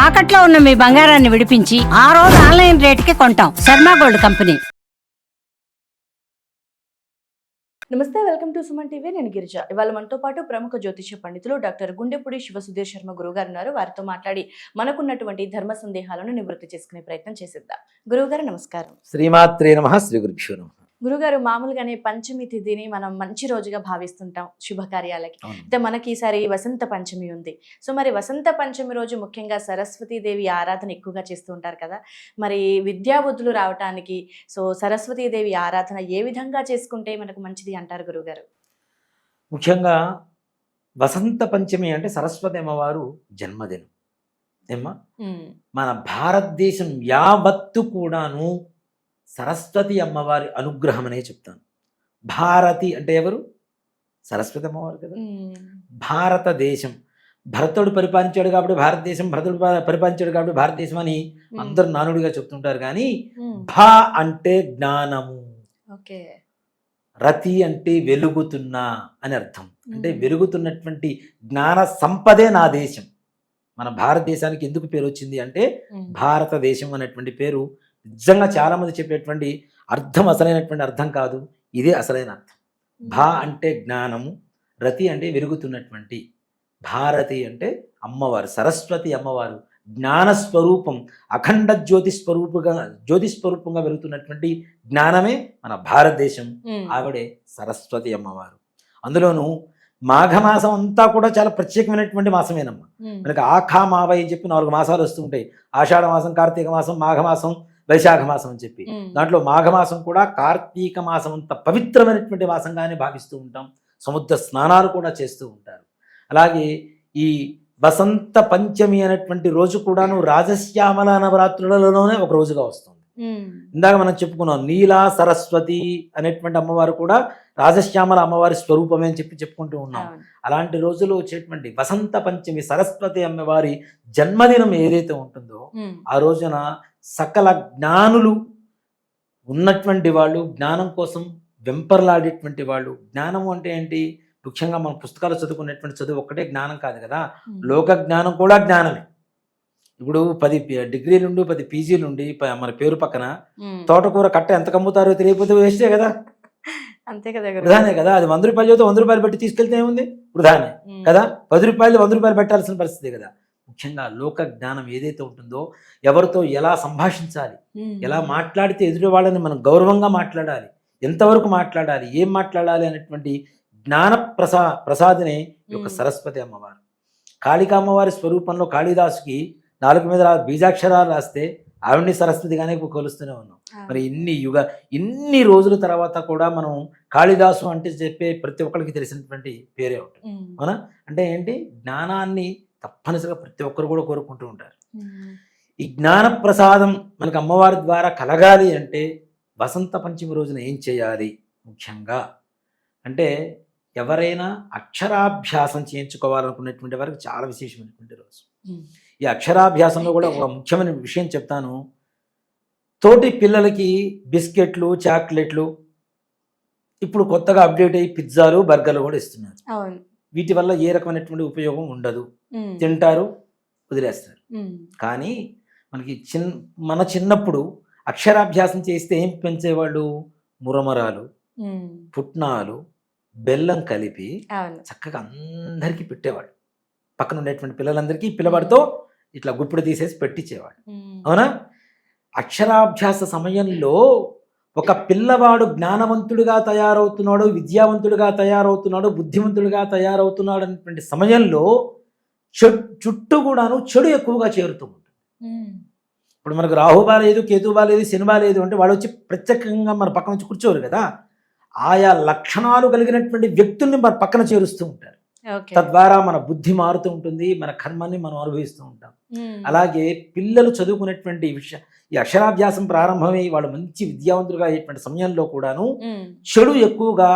తాకట్లో ఉన్న మీ బంగారాన్ని విడిపించి ఆ రోజు ఆన్లైన్ రేటుకి కొంటాం. Sharma gold company. నమస్తే, వెల్కమ్ టు సుమన్ టీవీ. నేను గిరిజ. ఇవాళ మనతో పాటు ప్రముఖ జ్యోతిష పండితులు డాక్టర్ గుండెపూడి శివసుధీర్ శర్మ గురుగారు ఉన్నారు. వారితో మాట్లాడి మనకున్నటువంటి ధర్మ సందేహాలను నివృత్తి చేసుకునే ప్రయత్నం చేసిద్దాం. గురువుగారు నమస్కారం. శ్రీమాత్రే నమః. శ్రీ గురుభ్యో నమః. గురుగారు, మామూలుగానే పంచమి తిథిని మనం మంచి రోజుగా భావిస్తుంటాం శుభకార్యాలకి. అయితే మనకి ఈసారి వసంత పంచమి ఉంది. సో మరి వసంత పంచమి రోజు ముఖ్యంగా సరస్వతీదేవి ఆరాధన ఎక్కువగా చేస్తూ ఉంటారు కదా. మరి విద్యాబుద్ధులు రావటానికి సో సరస్వతీదేవి ఆరాధన ఏ విధంగా చేసుకుంటే మనకు మంచిది అంటారు గురుగారు? ముఖ్యంగా వసంత పంచమి అంటే సరస్వతి అమ్మవారు జన్మదినం. ఏమ్మా, మన భారతదేశం యావత్తు కూడాను సరస్వతి అమ్మవారి అనుగ్రహం అనే చెప్తాను. భారతి అంటే ఎవరు? సరస్వతి అమ్మవారు కదా. భారతదేశం, భరతుడు పరిపాలించాడు కాబట్టి భారతదేశం, భరతుడు పరిపాలించాడు కాబట్టి భారతదేశం అని అందరూ నానుడిగా చెప్తుంటారు. కానీ భా అంటే జ్ఞానము, రతి అంటే వెలుగుతున్నా అని అర్థం. అంటే వెలుగుతున్నటువంటి జ్ఞాన సంపదే నా దేశం. మన భారతదేశానికి ఎందుకు పేరు వచ్చింది అంటే భారతదేశం అనేటువంటి పేరు నిజంగా చాలా మంది చెప్పేటువంటి అర్థం అసలైనటువంటి అర్థం కాదు, ఇదే అసలైన అర్థం. భా అంటే జ్ఞానము, రతి అంటే వెలుగుతున్నటువంటి, భారతి అంటే అమ్మవారు, సరస్వతి అమ్మవారు జ్ఞానస్వరూపం, అఖండ జ్యోతిస్వరూపంగా వెలుగుతున్నటువంటి జ్ఞానమే మన భారతదేశం. ఆవిడే సరస్వతి అమ్మవారు. అందులోనూ మాఘమాసం అంతా కూడా చాలా ప్రత్యేకమైనటువంటి మాసమేనమ్మా. మనకి ఆఖా మావై అని చెప్పి 4 మాసాలు వస్తుంటాయి. ఆషాఢ మాసం, కార్తీక మాసం, మాఘమాసం, వైశాఖ మాసం అని చెప్పి. దాంట్లో మాఘమాసం కూడా కార్తీక మాసం అంత పవిత్రమైనటువంటి మాసంగానే భావిస్తూ ఉంటాం. సముద్ర స్నానాలు కూడా చేస్తూ ఉంటారు. అలాగే ఈ వసంత పంచమి అనేటువంటి రోజు కూడాను రాజశ్యామల నవరాత్రులలోనే ఒక రోజుగా వస్తుంది. ఇందాక మనం చెప్పుకున్నాం నీలా సరస్వతి అనేటువంటి అమ్మవారు కూడా రాజశ్యామల అమ్మవారి స్వరూపమే అని చెప్పి చెప్పుకుంటూ ఉన్నాం. అలాంటి రోజులో వచ్చేటువంటి వసంత పంచమి సరస్వతి అమ్మవారి జన్మదినం ఏదైతే ఉంటుందో ఆ రోజున సకల జ్ఞానులు ఉన్నటువంటి వాళ్ళు, జ్ఞానం కోసం వెంపర్లాడేటువంటి వాళ్ళు. జ్ఞానము అంటే ఏంటి? ముఖ్యంగా మనం పుస్తకాలు చదువుకునేటువంటి చదువు ఒక్కటే జ్ఞానం కాదు కదా, లోక జ్ఞానం కూడా జ్ఞానమే. ఇప్పుడు 10 డిగ్రీలుండి 10 పీజీలుండి మన పేరు పక్కన తోటకూర కట్ట ఎంత కమ్ముతారో తెలియకపోతే వేస్టే కదా, అంతే కదా, వృధానే కదా. అది 100 రూపాయలు చదివితే 100 రూపాయలు పెట్టి తీసుకెళ్తే ఏముంది, వృధానే కదా. 10 రూపాయలు 100 రూపాయలు పెట్టాల్సిన పరిస్థితి కదా. ముఖ్యంగా లోక జ్ఞానం ఏదైతే ఉంటుందో, ఎవరితో ఎలా సంభాషించాలి, ఎలా మాట్లాడితే ఎదుటి వాళ్ళని మనం గౌరవంగా మాట్లాడాలి, ఎంతవరకు మాట్లాడాలి, ఏం మాట్లాడాలి అనేటువంటి జ్ఞాన ప్రసాదినే యొక్క సరస్వతి అమ్మవారు. కాళికా అమ్మవారి స్వరూపంలో కాళిదాసుకి 4 మీద బీజాక్షరాలు రాస్తే ఆవిడ్ని సరస్వతిగానే కొలుస్తూనే ఉన్నాం. మరి ఇన్ని రోజుల తర్వాత కూడా మనం కాళిదాసు అంటే చెప్పే ప్రతి ఒక్కరికి తెలిసినటువంటి పేరే ఉంటుంది. అవునా? అంటే ఏంటి? జ్ఞానాన్ని తప్పనిసరిగా ప్రతి ఒక్కరు కూడా కోరుకుంటూ ఉంటారు. ఈ జ్ఞాన ప్రసాదం మనకు అమ్మవారి ద్వారా కలగాలి అంటే వసంత పంచమి రోజున ఏం చేయాలి? ముఖ్యంగా అంటే ఎవరైనా అక్షరాభ్యాసం చేయించుకోవాలనుకునేటువంటి వారికి చాలా విశేషమైనటువంటి రోజు. ఈ అక్షరాభ్యాసంలో కూడా ఒక ముఖ్యమైన విషయం చెప్తాను. తోటి పిల్లలకి బిస్కెట్లు, చాక్లెట్లు, ఇప్పుడు కొత్తగా అప్డేట్ అయ్యి పిజ్జాలు, బర్గర్లు కూడా ఇస్తున్నారు. వీటి వల్ల ఏ రకమైనటువంటి ఉపయోగం ఉండదు. తింటారు, వదిలేస్తారు. కానీ మనకి మన చిన్నప్పుడు అక్షరాభ్యాసం చేస్తే ఏం పెంచేవాళ్ళు? మురమరాలు, పుట్నాలు, బెల్లం కలిపి చక్కగా అందరికీ పెట్టేవాడు. పక్కన ఉండేటువంటి పిల్లలందరికీ పిల్లవాడితో ఇట్లా గుప్పిడి తీసేసి పెట్టించేవాడు. అవునా? అక్షరాభ్యాస సమయంలో ఒక పిల్లవాడు జ్ఞానవంతుడిగా తయారవుతున్నాడు, విద్యావంతుడిగా తయారవుతున్నాడు, బుద్ధిమంతుడిగా తయారవుతున్నాడు అనేటువంటి సమయంలో చుట్టూ కూడాను చెడు ఎక్కువగా చేరుతూ ఉంటుంది. ఇప్పుడు మనకు రాహు బాలేదు, కేతు బాలేదు, శని బాలేదు అంటే వాడు వచ్చి ప్రత్యేకంగా మన పక్కన వచ్చి కూర్చోరు కదా. ఆయా లక్షణాలు కలిగినటువంటి వ్యక్తుల్ని మన పక్కన చేరుస్తూ ఉంటారు. తద్వారా మన బుద్ధి మారుతూ ఉంటుంది, మన కర్మాన్ని మనం అనుభవిస్తూ ఉంటాం. అలాగే పిల్లలు చదువుకునేటువంటి ఈ అక్షరాభ్యాసం ప్రారంభమై వాళ్ళు మంచి విద్యావంతులుగా అయ్యేటువంటి సమయంలో కూడాను చెడు ఎక్కువగా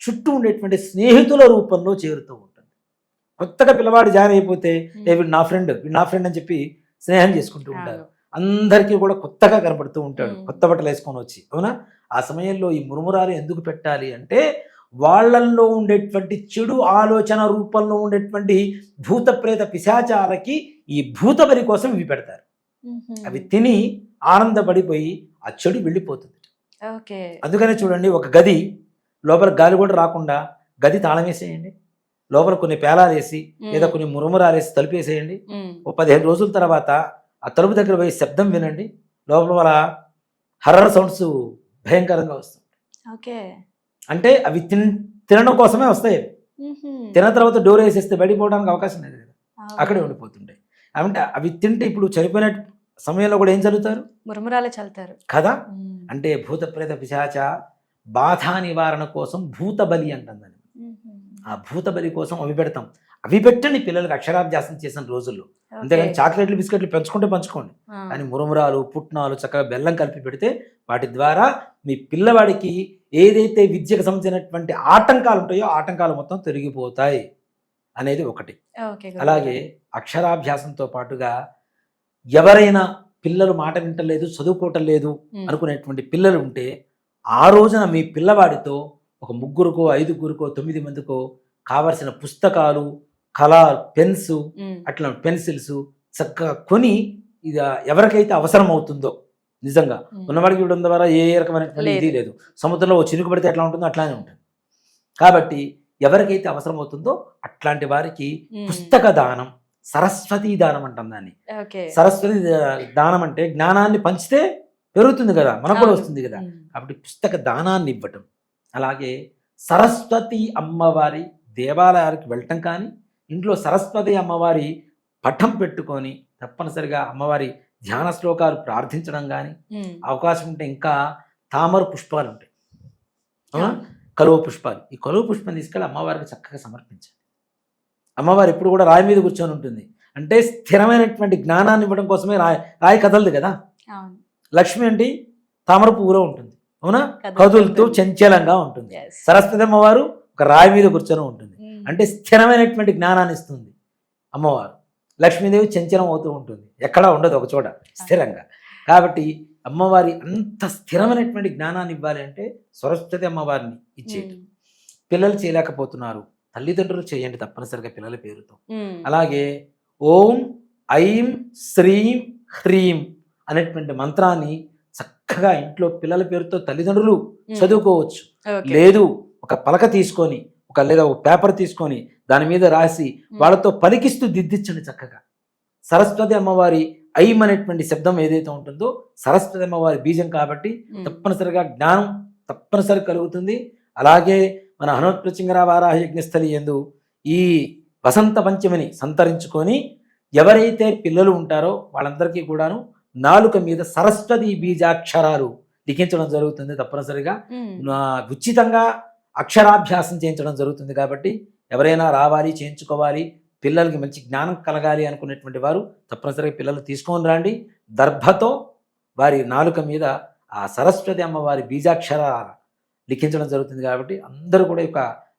చుట్టూ ఉండేటువంటి స్నేహితుల రూపంలో చేరుతూ ఉంటుంది. కొత్తగా పిల్లవాడు జాయిన్ అయిపోతే వీడు నా ఫ్రెండ్ అని చెప్పి స్నేహం చేసుకుంటూ ఉంటారు. అందరికీ కూడా కొత్తగా కనబడుతూ ఉంటాడు, కొత్త బట్టలు వేసుకొని వచ్చి. అవునా? ఆ సమయంలో ఈ మురుమురాలు ఎందుకు పెట్టాలి అంటే వాళ్ళల్లో ఉండేటువంటి చెడు ఆలోచన రూపంలో ఉండేటువంటి భూత ప్రేత పిశాచాలకి ఈ భూతబలి కోసం ఇవి పెడతారు. అవి తిని ఆనందపడిపోయి ఆ చెడు వెళ్ళిపోతుంది. ఓకే. అందుకనే చూడండి, ఒక గది లోపల గాలి కూడా రాకుండా గది తాళం వేసేయండి, లోపల కొన్ని పేలాలు వేసి లేదా కొన్ని మురమురాలు వేసి తలుపు వేసేయండి. ఓ 15 రోజుల తర్వాత ఆ తలుపు దగ్గర పోయి శబ్దం వినండి, లోపల వాళ్ళ హర్రర్ సౌండ్స్ భయంకరంగా వస్తుంది. ఓకే. అంటే అవి తినడం కోసమే వస్తాయి. తిన్న తర్వాత డోర్ వేసేస్తే బయటపోవడానికి అవకాశం లేదు కదా, అక్కడే ఉండిపోతుంటాయి. అంటే అవి తింటే ఇప్పుడు చనిపోయిన సమయంలో కూడా ఏం చదువుతారు, మురమురాలే చల్లుతారు కదా. అంటే భూత ప్రేత పిశాచ బాధ నివారణ కోసం భూత బలి అంటుందని. ఆ భూత బలి కోసం అవి పెడతాం. అవి పెట్టండి పిల్లలకు అక్షరాభ్యాసం చేసిన రోజుల్లో. అంతేగాని చాక్లెట్లు బిస్కెట్లు పంచుకోండి, కానీ మురమురాలు పుట్నాలు చక్కగా బెల్లం కలిపి పెడితే వాటి ద్వారా మీ పిల్లవాడికి ఏదైతే విద్యకు సంబంధించినటువంటి ఆటంకాలు ఉంటాయో ఆటంకాలు మొత్తం తొలగిపోతాయి అనేది ఒకటి. అలాగే అక్షరాభ్యాసంతో పాటుగా ఎవరైనా పిల్లలు మాట వింటలేదు, చదువుకోవటం లేదు అనుకునేటువంటి పిల్లలు ఉంటే ఆ రోజున మీ పిల్లవాడితో ఒక 3కో 5కో 9 మందికో కావలసిన పుస్తకాలు, కలర్ పెన్స్, అట్లా పెన్సిల్స్ చక్కగా కొని ఇది ఎవరికైతే అవసరం అవుతుందో, నిజంగా ఉన్నవాడికి ఇవ్వడం ద్వారా ఏ రకమైనటువంటి ఇది లేదు. సముద్రంలో ఓ చినుకు పడితే ఎట్లా ఉంటుందో అట్లానే ఉంటుంది. కాబట్టి ఎవరికైతే అవసరం అవుతుందో అట్లాంటి వారికి పుస్తక దానం, సరస్వతి దానం అంటాం దాన్ని. సరస్వతి దానం అంటే జ్ఞానాన్ని పంచితే పెరుగుతుంది కదా, మనకు కూడా వస్తుంది కదా. కాబట్టి పుస్తక దానాన్ని ఇవ్వటం. అలాగే సరస్వతి అమ్మవారి దేవాలయానికి వెళ్ళటం కానీ, ఇంట్లో సరస్వతి అమ్మవారి పటం పెట్టుకొని తప్పనిసరిగా అమ్మవారి ధ్యాన శ్లోకాలు ప్రార్థించడం కానీ, అవకాశం ఉంటే ఇంకా తామర పుష్పాలు ఉంటాయి, కలువ పుష్పాలు. ఈ కలువ పుష్పం తీసుకెళ్ళి అమ్మవారికి చక్కగా సమర్పించాలి. అమ్మవారు ఎప్పుడు కూడా రాయి మీద కూర్చొని ఉంటుంది. అంటే స్థిరమైనటువంటి జ్ఞానాన్ని ఇవ్వడం కోసమే రాయి కదలదు కదా. లక్ష్మి అంటే తామర పువ్వులో ఉంటుంది, అవునా, కదులుతూ చంచలంగా ఉంటుంది. సరస్వతి అమ్మవారు ఒక రాయి మీద కూర్చొని ఉంటుంది, అంటే స్థిరమైనటువంటి జ్ఞానాన్ని ఇస్తుంది అమ్మవారు. లక్ష్మీదేవి చంచలం అవుతూ ఉంటుంది, ఎక్కడా ఉండదు ఒక చోట స్థిరంగా. కాబట్టి అమ్మవారి అంత స్థిరమైనటువంటి జ్ఞానాన్ని ఇవ్వాలి అంటే సరస్వతి అమ్మవారిని ఇచ్చేది. పిల్లలు చేయలేకపోతున్నారు, తల్లిదండ్రులు చేయండి తప్పనిసరిగా పిల్లల పేరుతో. అలాగే ఓం ఐం శ్రీం హ్రీం అనేటువంటి మంత్రాన్ని చక్కగా ఇంట్లో పిల్లల పేరుతో తల్లిదండ్రులు చదువుకోవచ్చు. లేదు ఒక పలక తీసుకొని లేదా ఒక పేపర్ తీసుకొని దాని మీద రాసి వాళ్ళతో పలికిస్తూ దిద్దించండి చక్కగా. సరస్వతి అమ్మవారి ఐం అనేటువంటి శబ్దం ఏదైతే ఉంటుందో సరస్వతి అమ్మవారి బీజం కాబట్టి తప్పనిసరిగా జ్ఞానం తప్పనిసరి కలుగుతుంది. అలాగే మన హనుమత్ప్రచింగర వారాహ యజ్ఞస్థలి యందు ఈ వసంత పంచమిని సంతరించుకొని ఎవరైతే పిల్లలు ఉంటారో వాళ్ళందరికీ కూడాను నాలుక మీద సరస్వతి బీజాక్షరాలు లిఖించడం జరుగుతుంది. తప్పనిసరిగా ఉచితంగా అక్షరాభ్యాసం చేయించడం జరుగుతుంది. కాబట్టి ఎవరైనా రావాలి, చేయించుకోవాలి, పిల్లలకి మంచి జ్ఞానం కలగాలి అనుకునేటువంటి వారు తప్పనిసరిగా పిల్లలు తీసుకొని రండి. దర్భతో వారి నాలుక మీద ఆ సరస్వతి అమ్మవారి బీజాక్షర లిఖించడం జరుగుతుంది. కాబట్టి అందరూ కూడా ఈ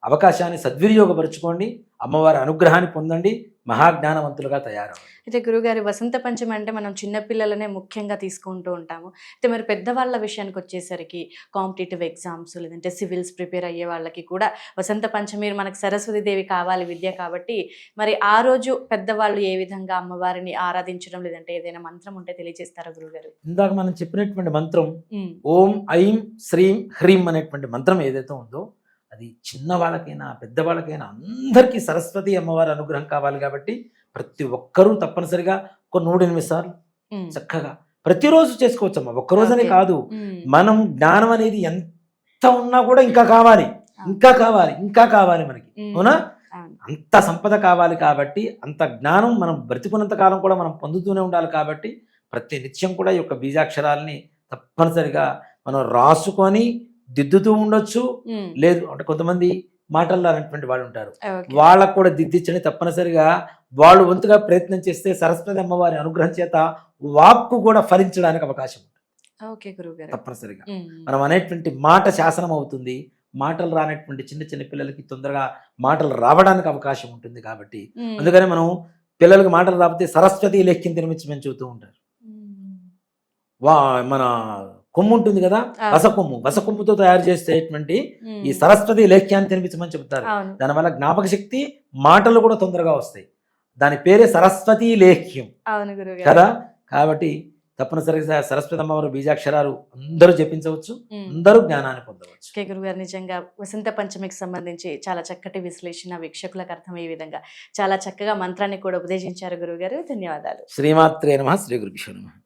అవకాశాన్ని సద్వినియోగపరచుకోండి, అమ్మవారి అనుగ్రహాన్ని పొందండి, మహాజ్ఞానవంతులుగా తయారవ్వండి. అయితే గురుగారు, వసంత పంచమి అంటే మనం చిన్నపిల్లలనే ముఖ్యంగా తీసుకుంటూ ఉంటాము. అయితే మరి పెద్దవాళ్ళ విషయానికి వచ్చేసరికి కాంపిటేటివ్ ఎగ్జామ్స్ లేదంటే సివిల్స్ ప్రిపేర్ అయ్యే వాళ్ళకి కూడా వసంత పంచమి మనకు సరస్వతీదేవి కావాలి విద్య కాబట్టి, మరి ఆ రోజు పెద్దవాళ్ళు ఏ విధంగా అమ్మవారిని ఆరాధించడం లేదంటే ఏదైనా మంత్రం ఉంటే తెలియజేస్తారా గురుగారు? ఇందాక మనం చెప్పినటువంటి మంత్రం ఓం ఐం శ్రీం హ్రీం అనేటువంటి మంత్రం ఏదైతే ఉందో అది చిన్నవాళ్ళకైనా పెద్దవాళ్ళకైనా అందరికీ సరస్వతి అమ్మవారి అనుగ్రహం కావాలి. కాబట్టి ప్రతి ఒక్కరూ తప్పనిసరిగా ఒక 108 సార్లు చక్కగా ప్రతిరోజు చేసుకోవచ్చమ్మా. ఒక్కరోజనే కాదు, మనం జ్ఞానం అనేది ఎంత ఉన్నా కూడా ఇంకా కావాలి, ఇంకా కావాలి, ఇంకా కావాలి మనకి, అవునా? అంత సంపద కావాలి. కాబట్టి అంత జ్ఞానం మనం బ్రతికున్నంత కాలం కూడా మనం పొందుతూనే ఉండాలి. కాబట్టి ప్రతి నిత్యం కూడా ఈ యొక్క బీజాక్షరాలని తప్పనిసరిగా మనం రాసుకొని దిద్దుతూ ఉండొచ్చు. లేదు అంటే కొంతమంది మాటల్లో అనేటువంటి వాళ్ళు ఉంటారు, వాళ్ళకు కూడా దిద్దించని తప్పనిసరిగా వాళ్ళు వంతుగా ప్రయత్నం చేస్తే సరస్వతి అమ్మవారి అనుగ్రహం చేత వాక్కు కూడా ఫలించడానికి అవకాశం ఉంటుంది. తప్పనిసరిగా మనం అనేటువంటి మాట శాసనం అవుతుంది. మాటలు రానటువంటి చిన్న చిన్న పిల్లలకి తొందరగా మాటలు రావడానికి అవకాశం ఉంటుంది. కాబట్టి అందుకని మనం పిల్లలకి మాటలు రాకపోతే సరస్వతి లేఖ్యం తినిపించమని చెబుతూ ఉంటారు. మన కొమ్ము ఉంటుంది కదా, వసకొమ్ముతో తయారు చేసేటువంటి ఈ సరస్వతి లేఖ్యాన్ని తినిపించమని చెబుతారు. దానివల్ల జ్ఞాపక శక్తి, మాటలు కూడా తొందరగా వస్తాయి. దాని పేరే సరస్వతీ లేఖ్యం అవును గురుగారు. కదా. కాబట్టి తప్పనిసరిగా సరస్వతి అమ్మవారు బీజాక్షరాలు అందరూ జపించవచ్చు, అందరూ జ్ఞానాన్ని పొందవచ్చు. ఓకే గురుగారు, నిజంగా వసంత పంచమికి సంబంధించి చాలా చక్కటి విశ్లేషణ వీక్షకులకు అర్థమయ్యే విధంగా చాలా చక్కగా మంత్రాన్ని కూడా ఉపదేశించారు గురుగారు. ధన్యవాదాలు. శ్రీమాత్రే నమః. శ్రీ గురుభ్యో నమః.